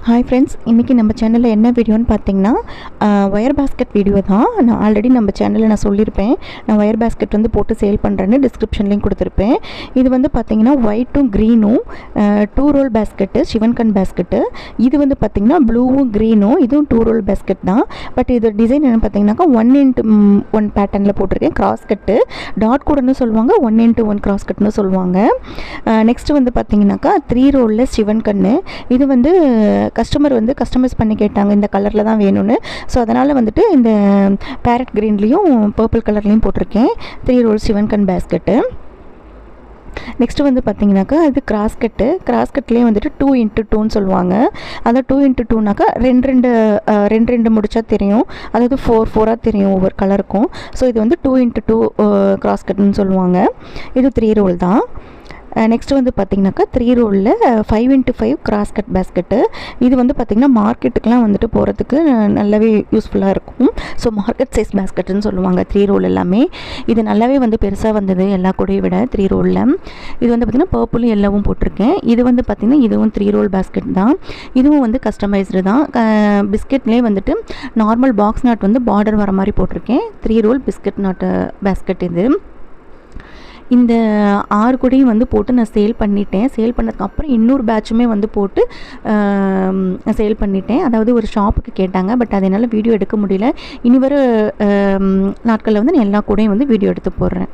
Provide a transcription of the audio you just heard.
Hi friends, இன்றைக்கி நம்ம சேனலில் என்ன வீடியோன்னு பார்த்தீங்கன்னா ஒயர் பேஸ்கெட் வீடியோ தான். நான் ஆல்ரெடி நம்ம சேனலில் நான் சொல்லியிருப்பேன், நான் ஒயர் பேஸ்கெட் வந்து போட்டு சேல் பண்ணுறேன்னு டிஸ்கிரிப்ஷன்லேயும் கொடுத்துருப்பேன். இது வந்து பார்த்திங்கன்னா ஒயிட்டும் க்ரீனும் 2 ரோல் பேஸ்கெட்டு, சிவன்கண் பேஸ்கெட்டு. இது வந்து பார்த்திங்கன்னா ப்ளூவும் க்ரீனும், இதுவும் 2 ரோல் பேஸ்கெட் தான். பட் இது டிசைன் என்ன பார்த்தீங்கன்னாக்கா 1x1 பேட்டர்னில் போட்டிருக்கேன். கிராஸ் கட்டு டாட் கூடன்னு சொல்லுவாங்க, 1x1 கிராஸ் கட்டுன்னு சொல்லுவாங்க. நெக்ஸ்ட்டு வந்து பார்த்திங்கனாக்கா 3 ரோலில் சிவன்கண்ணு. இது வந்து கஸ்டமர் வந்து கஸ்டமைஸ் பண்ணி கேட்டாங்க, இந்த கலரில் தான் வேணும்னு. ஸோ அதனால் வந்துட்டு இந்த பேரட் க்ரீன்லேயும் பர்பிள் கலர்லேயும் போட்டிருக்கேன். 3 ரோல் சிவன்கண் பேஸ்கெட்டு. நெக்ஸ்ட்டு வந்து பார்த்திங்கனாக்கா இது கிராஸ்கட்லேயே வந்துட்டு 2x2ன்னு சொல்லுவாங்க. அதாவது 2x2னாக்கா ரெண்டு முடிச்சா தெரியும், அதாவது 4 தெரியும் ஒவ்வொரு கலருக்கும். ஸோ இது வந்து 2x2 கிராஸ்கட்னு சொல்லுவாங்க. இது 3 ரோல் தான். நெக்ஸ்ட்டு வந்து பார்த்திங்கனாக்கா 3 ரோலில் 5x5 கிராஸ்கட் பேஸ்கெட்டு. இது வந்து பார்த்திங்கன்னா மார்க்கெட்டுக்கெலாம் வந்துட்டு போகிறதுக்கு நல்லாவே யூஸ்ஃபுல்லாக இருக்கும். ஸோ மார்க்கெட் சைஸ் பேஸ்கெட்டுன்னு சொல்லுவாங்க 3 ரோல் எல்லாமே. இது நல்லாவே வந்து பெருசாக வந்தது எல்லா கூடையை விட 3 ரோலில். இது வந்து பார்த்திங்கன்னா பர்பிளும் எல்லோவும் போட்டிருக்கேன். இது வந்து பார்த்திங்கன்னா இதுவும் 3 ரோல் பேஸ்கெட் தான். இதுவும் வந்து கஸ்டமைஸ்டு தான். பிஸ்கெட்லேயே வந்துட்டு நார்மல் பாக்ஸ் நாட் வந்து பார்டர் வர மாதிரி போட்டிருக்கேன். 3 ரோல் பிஸ்கெட் நாட்டு பேஸ்கெட் இது. இந்த 6 கூடையும் வந்து போட்டு நான் சேல் பண்ணிட்டேன். சேல் பண்ணதுக்கப்புறம் இன்னொரு பேட்சுமே வந்து போட்டு சேல் பண்ணிட்டேன். அதாவது ஒரு ஷாப்புக்கு கேட்டாங்க, பட் அது என்னால் வீடியோ எடுக்க முடியல. இனி வர நாட்களில் வந்து நான் எல்லா கூடையும் வந்து வீடியோ எடுத்து போடுறேன்.